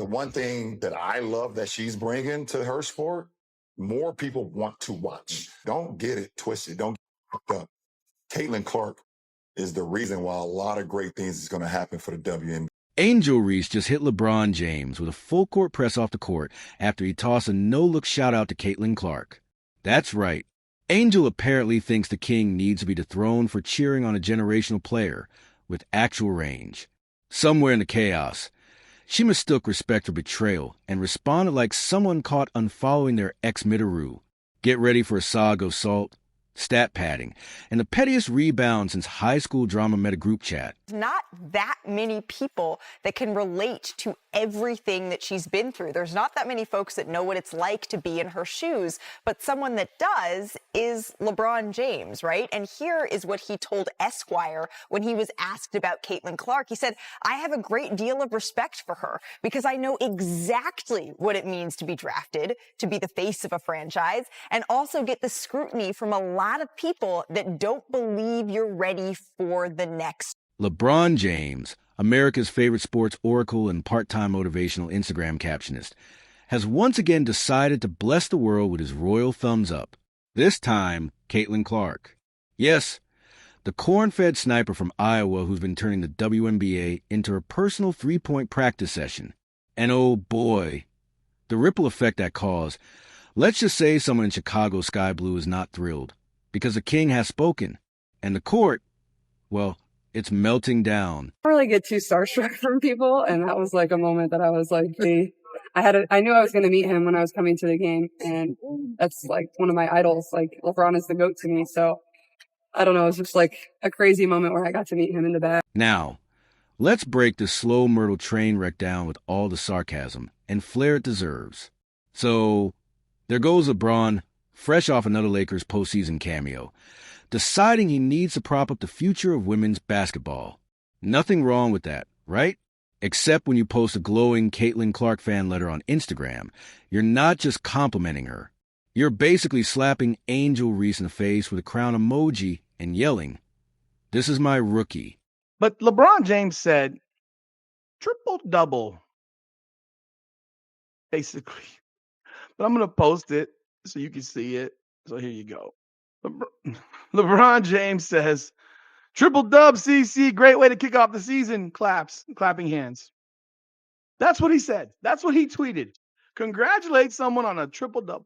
The one thing that I love that she's bringing to her sport, more people want to watch. Don't get it twisted. Don't get fucked up. Caitlin Clark is the reason why a lot of great things is going to happen for the WNBA. Angel Reese just hit LeBron James with a full-court press off the court after he tossed a no-look shout-out to Caitlin Clark. That's right. Angel apparently thinks the king needs to be dethroned for cheering on a generational player with actual range. Somewhere in the chaos, she mistook respect for betrayal and responded like someone caught unfollowing their ex-Mitteroo. Get ready for a saga of salt, stat padding, and the pettiest rebound since high school drama meta group chat. Not that many people that can relate to everything that she's been through. There's not that many folks that know what it's like to be in her shoes, but someone that does is LeBron James, right? And here is what he told Esquire when he was asked about Caitlin Clark. He said, I have a great deal of respect for her because I know exactly what it means to be drafted, to be the face of a franchise, and also get the scrutiny from a lot of people that don't believe you're ready for the next. LeBron James, America's favorite sports oracle and part-time motivational Instagram captionist, has once again decided to bless the world with his royal thumbs up. This time, Caitlin Clark. Yes, the corn-fed sniper from Iowa who's been turning the WNBA into her personal three-point practice session. And oh boy, the ripple effect that caused. Let's just say someone in Chicago Sky Blue is not thrilled, because the king has spoken, and the court, well, it's melting down. I don't really get too starstruck from people, and that was like a moment that I was like, hey, I knew I was going to meet him when I was coming to the game, and that's like one of my idols. Like LeBron is the GOAT to me, so I don't know. It was just like a crazy moment where I got to meet him in the back. Now, let's break this slow Myrtle train wreck down with all the sarcasm and flair it deserves. So, there goes LeBron, fresh off another Lakers postseason cameo, deciding he needs to prop up the future of women's basketball. Nothing wrong with that, right? Except when you post a glowing Caitlin Clark fan letter on Instagram, you're not just complimenting her. You're basically slapping Angel Reese in the face with a crown emoji and yelling, "This is my rookie." But LeBron James said, triple-double, basically. But I'm going to post it so you can see it. So here you go. LeBron James says, triple dub, CC, great way to kick off the season. Claps, clapping hands. That's what he said. That's what he tweeted. Congratulate someone on a triple dub.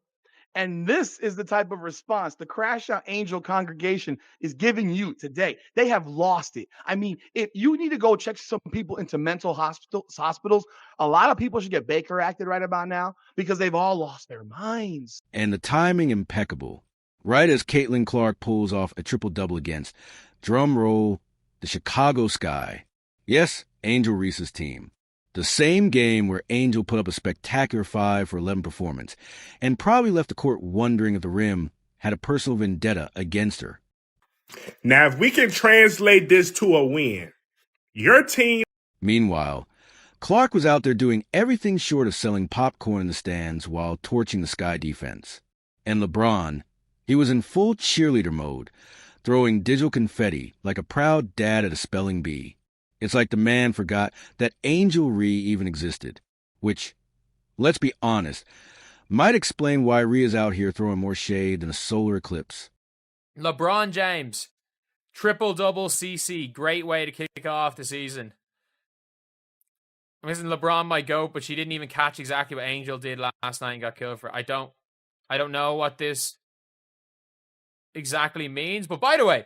And this is the type of response the Crash Out Angel congregation is giving you today. They have lost it. I mean, if you need to go check some people into mental hospitals, a lot of people should get Baker acted right about now because they've all lost their minds. And the timing impeccable. Right as Caitlin Clark pulls off a triple-double against, drum roll, the Chicago Sky. Yes, Angel Reese's team. The same game where Angel put up a spectacular 5 for 11 performance and probably left the court wondering if the rim had a personal vendetta against her. Now, if we can translate this to a win, your team... Meanwhile, Clark was out there doing everything short of selling popcorn in the stands while torching the Sky defense. And LeBron, he was in full cheerleader mode, throwing digital confetti like a proud dad at a spelling bee. It's like the man forgot that Angel Ree even existed, which, let's be honest, might explain why Ree is out here throwing more shade than a solar eclipse. LeBron James, triple-double CC, great way to kick off the season. Isn't LeBron my GOAT, but she didn't even catch exactly what Angel did last night and got killed for it. I don't know what this exactly means, but by the way,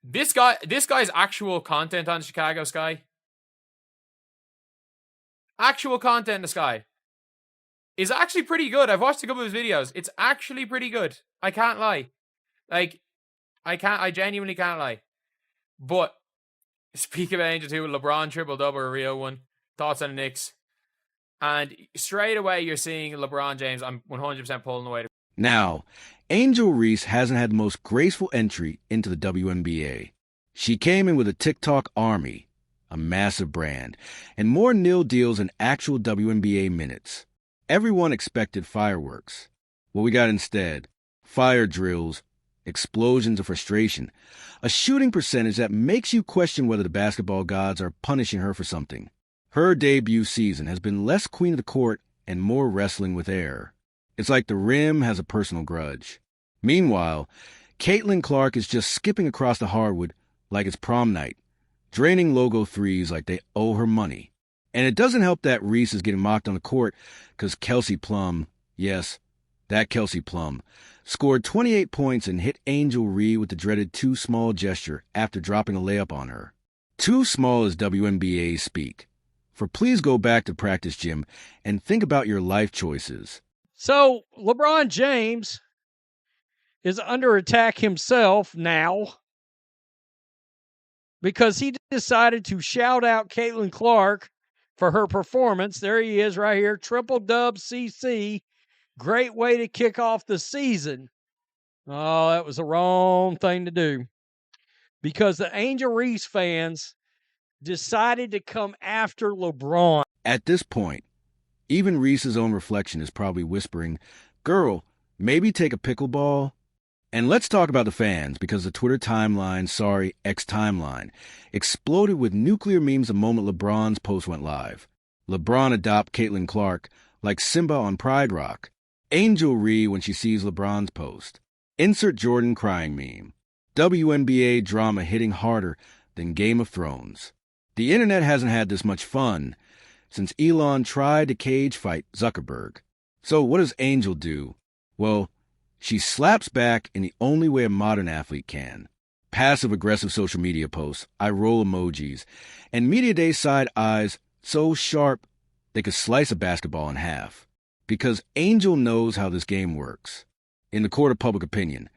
this guy's actual content on Chicago Sky, actual content in the Sky, is actually pretty good. I've watched a couple of his videos. It's actually pretty good. I can't lie. I genuinely can't lie. But, speak of Angel 2, LeBron triple-double, a real one. Thoughts on the Knicks? And straight away, you're seeing LeBron James. I'm 100% pulling away. Now, Angel Reese hasn't had the most graceful entry into the WNBA. She came in with a TikTok army, a massive brand, and more nil deals than actual WNBA minutes. Everyone expected fireworks. What we got instead? Fire drills, explosions of frustration, a shooting percentage that makes you question whether the basketball gods are punishing her for something. Her debut season has been less queen of the court and more wrestling with air. It's like the rim has a personal grudge. Meanwhile, Caitlin Clark is just skipping across the hardwood like it's prom night, draining logo threes like they owe her money. And it doesn't help that Reese is getting mocked on the court because Kelsey Plum, yes, that Kelsey Plum, scored 28 points and hit Angel Reese with the dreaded too small gesture after dropping a layup on her. Too small is WNBA speak. For please go back to practice gym and think about your life choices. So LeBron James is under attack himself now because he decided to shout out Caitlin Clark for her performance. There he is right here, triple dub CC. Great way to kick off the season. Oh, that was the wrong thing to do because the Angel Reese fans decided to come after LeBron. At this point, even Reese's own reflection is probably whispering, "Girl, maybe take a pickleball." And let's talk about the fans, because the Twitter timeline, X timeline, exploded with nuclear memes the moment LeBron's post went live. LeBron adopt Caitlin Clark like Simba on Pride Rock. Angel Reese when she sees LeBron's post. Insert Jordan crying meme. WNBA drama hitting harder than Game of Thrones. The internet hasn't had this much fun since Elon tried to cage fight Zuckerberg. So what does Angel do? Well, she slaps back in the only way a modern athlete can. Passive-aggressive social media posts, eye roll emojis, and Media Day side eyes so sharp they could slice a basketball in half. Because Angel knows how this game works. In the court of public opinion,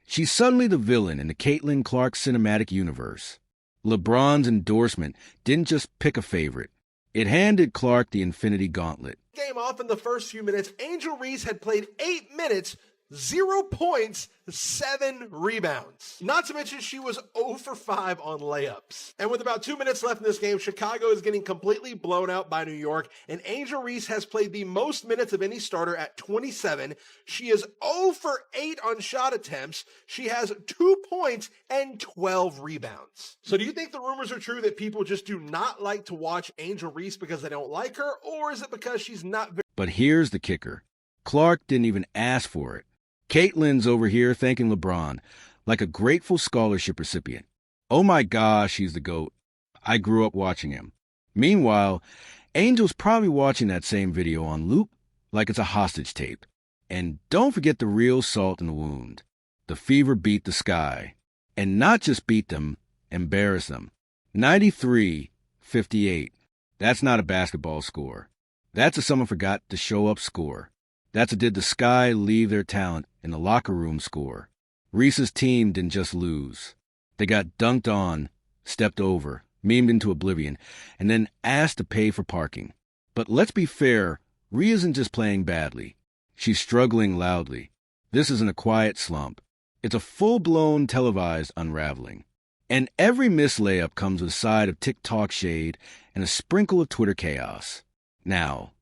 she's suddenly the villain in the Caitlin Clark cinematic universe. LeBron's endorsement didn't just pick a favorite. It handed Clark the Infinity Gauntlet. Game off in the first few minutes, Angel Reese had played 8 minutes, 0 points, 7 rebounds. Not to mention she was 0 for 5 on layups. And with about 2 minutes left in this game, Chicago is getting completely blown out by New York, and Angel Reese has played the most minutes of any starter at 27. She is 0 for 8 on shot attempts. She has 2 points and 12 rebounds. So do you think the rumors are true that people just do not like to watch Angel Reese because they don't like her, or is it because she's not very... But here's the kicker. Clark didn't even ask for it. Caitlin's over here thanking LeBron like a grateful scholarship recipient. Oh my gosh, he's the GOAT. I grew up watching him. Meanwhile, Angel's probably watching that same video on loop like it's a hostage tape. And don't forget the real salt in the wound. The fever beat the sky. And not just beat them, embarrass them. 93-58. That's not a basketball score. That's a someone forgot to show up score. That's a did the sky leave their talent in the locker room score. Reese's team didn't just lose. They got dunked on, stepped over, memed into oblivion, and then asked to pay for parking. But let's be fair, Rhea isn't just playing badly. She's struggling loudly. This isn't a quiet slump. It's a full-blown televised unraveling. And every missed layup comes with a side of TikTok shade and a sprinkle of Twitter chaos. Now,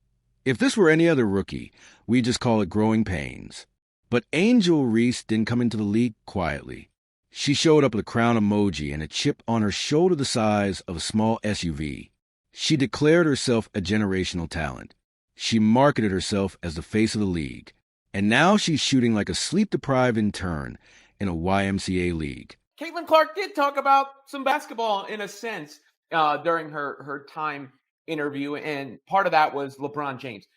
if this were any other rookie, we'd just call it growing pains. But Angel Reese didn't come into the league quietly. She showed up with a crown emoji and a chip on her shoulder the size of a small SUV. She declared herself a generational talent. She marketed herself as the face of the league. And now she's shooting like a sleep-deprived intern in a YMCA league. Caitlin Clark did talk about some basketball in a sense during her time interview, and part of that was LeBron James.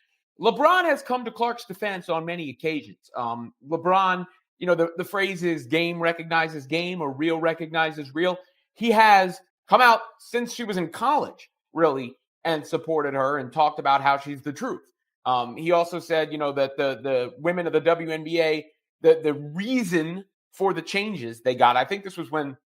LeBron has come to Clark's defense on many occasions. LeBron, the phrase is game recognizes game or real recognizes real. He has come out since she was in college, really, and supported her and talked about how she's the truth. He also said, that the women of the WNBA, the reason for the changes they got, I think this was when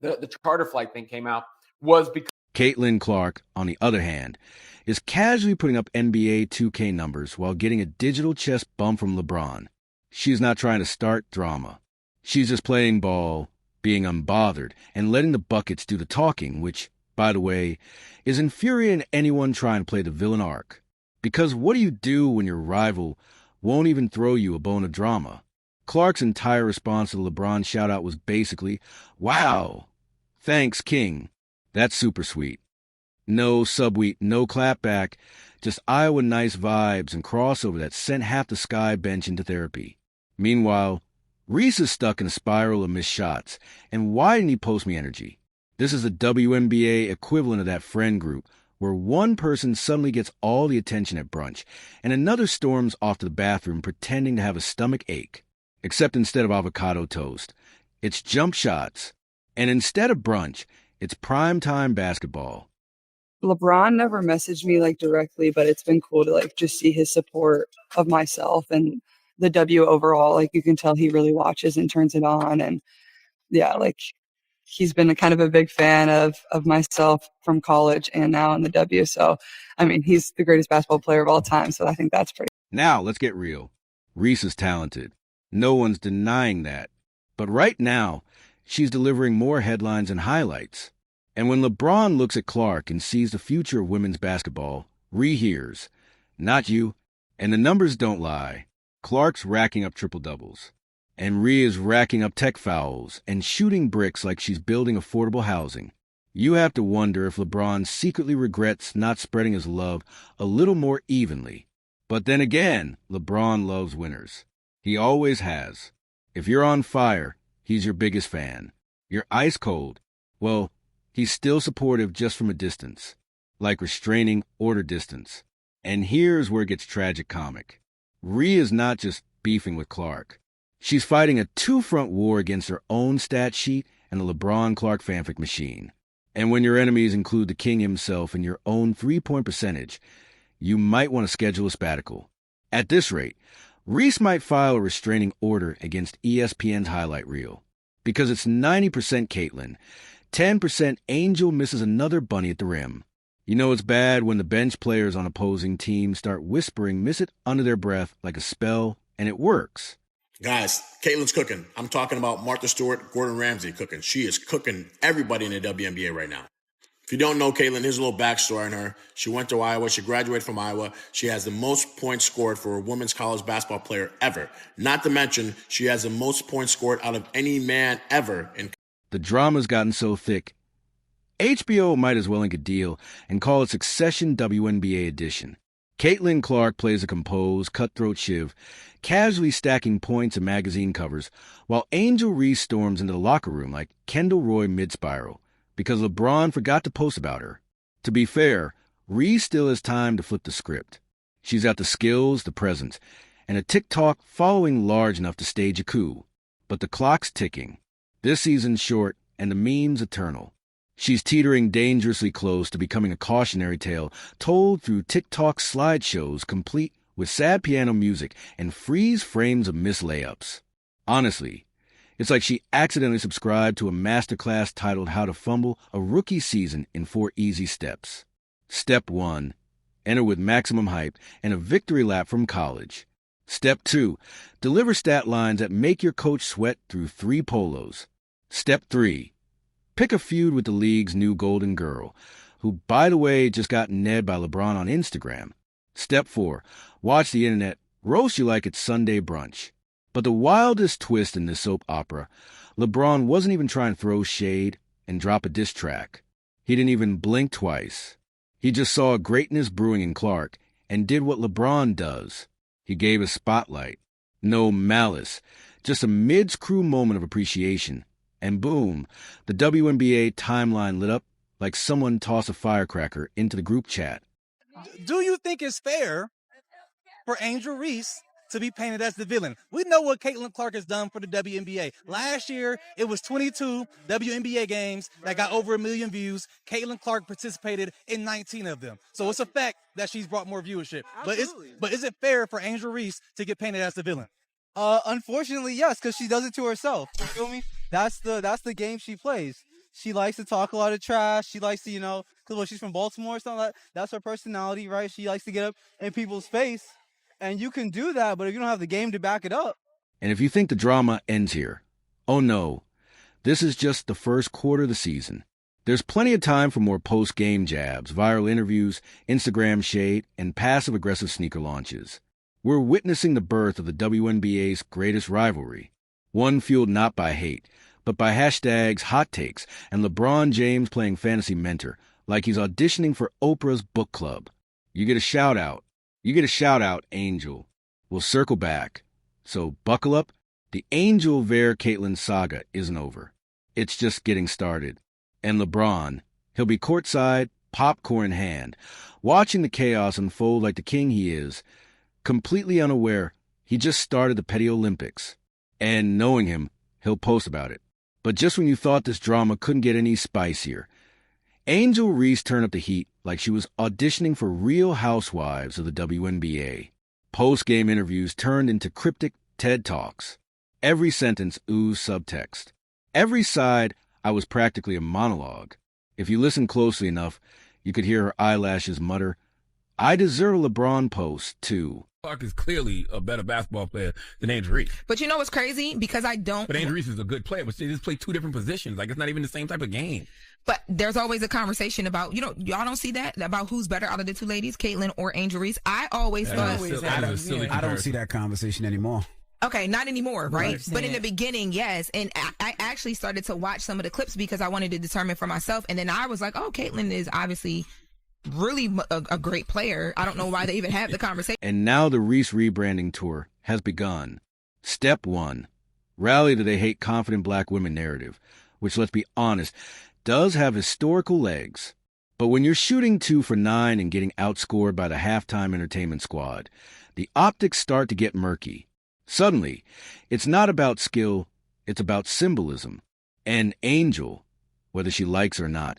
the charter flight thing came out, was because Caitlin Clark, on the other hand, is casually putting up NBA 2K numbers while getting a digital chest bump from LeBron. She's not trying to start drama. She's just playing ball, being unbothered, and letting the buckets do the talking, which, by the way, is infuriating anyone trying to play the villain arc. Because what do you do when your rival won't even throw you a bone of drama? Clark's entire response to the LeBron shout-out was basically, "Wow, thanks, King. That's super sweet." No subweet, no clapback, just Iowa nice vibes and crossover that sent half the Sky bench into therapy. Meanwhile, Reese is stuck in a spiral of missed shots, and why didn't he post me energy? This is the WNBA equivalent of that friend group, where one person suddenly gets all the attention at brunch, and another storms off to the bathroom pretending to have a stomach ache. Except instead of avocado toast, it's jump shots. And instead of brunch, it's primetime basketball. LeBron never messaged me like directly, but it's been cool to like just see his support of myself and the W overall. Like you can tell he really watches and turns it on. And yeah, like he's been kind of a big fan of myself from college and now in the W. So, I mean, he's the greatest basketball player of all time. So I think that's pretty. Now, let's get real. Reese is talented. No one's denying that. But right now, she's delivering more headlines and highlights. And when LeBron looks at Clark and sees the future of women's basketball, Ree hears, not you. And the numbers don't lie. Clark's racking up triple-doubles. And Ree is racking up tech fouls and shooting bricks like she's building affordable housing. You have to wonder if LeBron secretly regrets not spreading his love a little more evenly. But then again, LeBron loves winners. He always has. If you're on fire, he's your biggest fan. You're ice cold. Well, he's still supportive just from a distance, like restraining order distance. And here's where it gets tragic comic. Ree is not just beefing with Clark. She's fighting a two-front war against her own stat sheet and the LeBron Clark fanfic machine. And when your enemies include the king himself and your own three-point percentage, you might want to schedule a sabbatical. At this rate, Reese might file a restraining order against ESPN's highlight reel. Because it's 90% Caitlin, 10% Angel misses another bunny at the rim. You know it's bad when the bench players on opposing teams start whispering miss it under their breath like a spell, and it works. Guys, Caitlin's cooking. I'm talking about Martha Stewart, Gordon Ramsay cooking. She is cooking everybody in the WNBA right now. If you don't know Caitlin, here's a little backstory on her. She went to Iowa. She graduated from Iowa. She has the most points scored for a women's college basketball player ever. Not to mention, she has the most points scored out of any man ever. The drama's gotten so thick, HBO might as well ink a deal and call it Succession WNBA Edition. Caitlin Clark plays a composed, cutthroat shiv, casually stacking points and magazine covers, while Angel Reese storms into the locker room like Kendall Roy mid-spiral, because LeBron forgot to post about her. To be fair, Reese still has time to flip the script. She's got the skills, the presence, and a TikTok following large enough to stage a coup. But the clock's ticking. This season's short, and the meme's eternal. She's teetering dangerously close to becoming a cautionary tale told through TikTok slideshows complete with sad piano music and freeze frames of missed layups. Honestly, it's like she accidentally subscribed to a masterclass titled How to Fumble a Rookie Season in 4 Easy Steps. Step 1. Enter with maximum hype and a victory lap from college. Step 2. Deliver stat lines that make your coach sweat through 3 polos. Step 3. Pick a feud with the league's new golden girl, who, by the way, just got nebbed by LeBron on Instagram. Step 4. Watch the internet roast you like it's Sunday brunch. But the wildest twist in this soap opera, LeBron wasn't even trying to throw shade and drop a diss track. He didn't even blink twice. He just saw greatness brewing in Clark and did what LeBron does. He gave a spotlight. No malice, just a mid-screw moment of appreciation. And boom, the WNBA timeline lit up like someone tossed a firecracker into the group chat. Do you think it's fair for Angel Reese to be painted as the villain? We know what Caitlin Clark has done for the WNBA. Last year, it was 22 WNBA games that got over 1 million views. Caitlin Clark participated in 19 of them. So it's a fact that she's brought more viewership. But is it fair for Angel Reese to get painted as the villain? Unfortunately, yes, because she does it to herself. You feel me? That's the game she plays. She likes to talk a lot of trash. She likes to, because she's from Baltimore or something like that. That's her personality, right? She likes to get up in people's face. And you can do that, but if you don't have the game to back it up. And if you think the drama ends here, oh no, this is just the first quarter of the season. There's plenty of time for more post-game jabs, viral interviews, Instagram shade, and passive-aggressive sneaker launches. We're witnessing the birth of the WNBA's greatest rivalry, one fueled not by hate, but by hashtags, hot takes, and LeBron James playing fantasy mentor, like he's auditioning for Oprah's book club. You get a shout out. You get a shout out, Angel. We'll circle back. So buckle up. The Angel Caitlyn saga isn't over. It's just getting started. And LeBron, he'll be courtside, popcorn in hand, watching the chaos unfold like the king he is, completely unaware he just started the Petty Olympics. And knowing him, he'll post about it. But just when you thought this drama couldn't get any spicier, Angel Reese turned up the heat like she was auditioning for Real Housewives of the WNBA. Post-game interviews turned into cryptic TED Talks. Every sentence oozed subtext. Every side, I was practically a monologue. If you listened closely enough, you could hear her eyelashes mutter, "I deserve a LeBron post, too." Clark is clearly a better basketball player than Angel Reese. But you know what's crazy? Because I don't. But Angel Reese is a good player, but they just play two different positions. Like, it's not even the same type of game. But there's always a conversation about, y'all don't see that? About who's better out of the two ladies, Caitlyn or Angel Reese. I always thought. I don't see that conversation anymore. Okay, not anymore, right? But in the it. beginning, yes. And I actually started to watch some of the clips because I wanted to determine for myself. And then I was like, oh, Caitlyn is obviously really a great player. I don't know why they even have the conversation. And now the Reese rebranding tour has begun. Step 1. Rally to the hate confident black women narrative, which, let's be honest, does have historical legs. But when you're shooting 2 for 9 and getting outscored by the halftime entertainment squad, the optics start to get murky. Suddenly, it's not about skill, it's about symbolism. And Angel, whether she likes or not,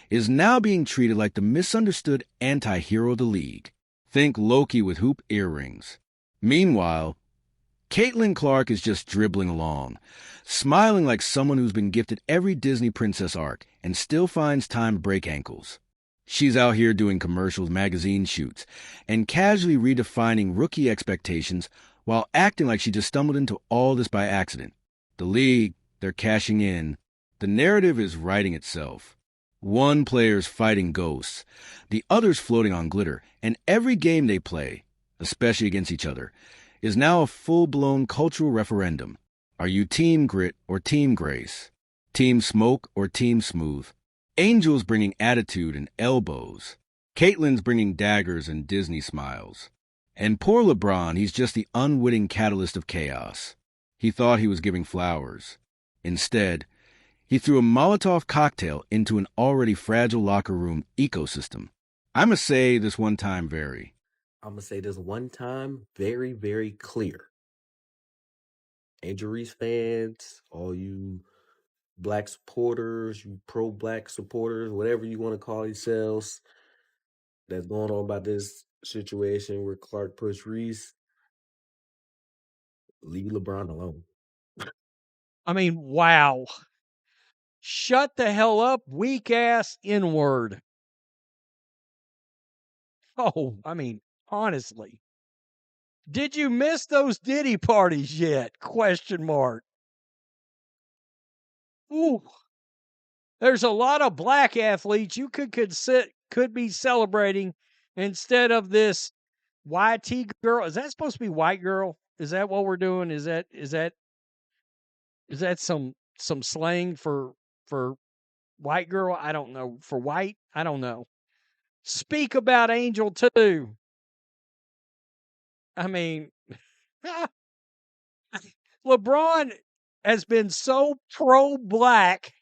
is now being treated like the misunderstood anti-hero of the league. Think Loki with hoop earrings. Meanwhile, Caitlin Clark is just dribbling along, smiling like someone who's been gifted every Disney princess arc and still finds time to break ankles. She's out here doing commercials, magazine shoots, and casually redefining rookie expectations while acting like she just stumbled into all this by accident. The league, they're cashing in. The narrative is writing itself. One player's fighting ghosts, the other's floating on glitter, and every game they play, especially against each other, is now a full-blown cultural referendum. Are you Team Grit or Team Grace? Team Smoke or Team Smooth? Angel's bringing attitude and elbows. Caitlyn's bringing daggers and Disney smiles. And poor LeBron, he's just the unwitting catalyst of chaos. He thought he was giving flowers. Instead, he threw a Molotov cocktail into an already fragile locker room ecosystem. I'ma say this one time very. I'm going to say this one time very, very clear. Angel Reese fans, all you black supporters, you pro-black supporters, whatever you want to call yourselves, that's going on about this situation where Clark pushed Reese, leave LeBron alone. I mean, wow. Shut the hell up, weak ass N-word. Oh, I mean, honestly. Did you miss those Diddy parties yet? Question mark. Ooh. There's a lot of black athletes you could be celebrating instead of this YT girl. Is that supposed to be white girl? Is that what we're doing? Is that some slang for white girl? I don't know. For white? I don't know. Speak about Angel too. I mean, LeBron has been so pro-black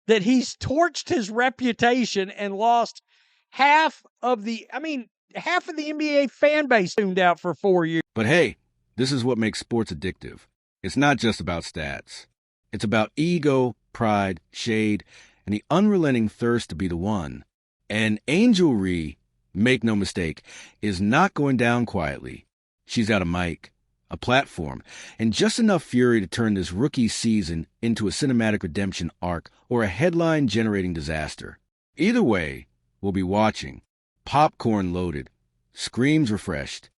that he's torched his reputation and lost half of the NBA fan base tuned out for 4 years. But hey, this is what makes sports addictive. It's not just about stats. It's about ego, pride, shade, and the unrelenting thirst to be the one. And Angel Reese, make no mistake, is not going down quietly. She's got a mic, a platform, and just enough fury to turn this rookie season into a cinematic redemption arc or a headline-generating disaster. Either way, we'll be watching, popcorn loaded, screams refreshed,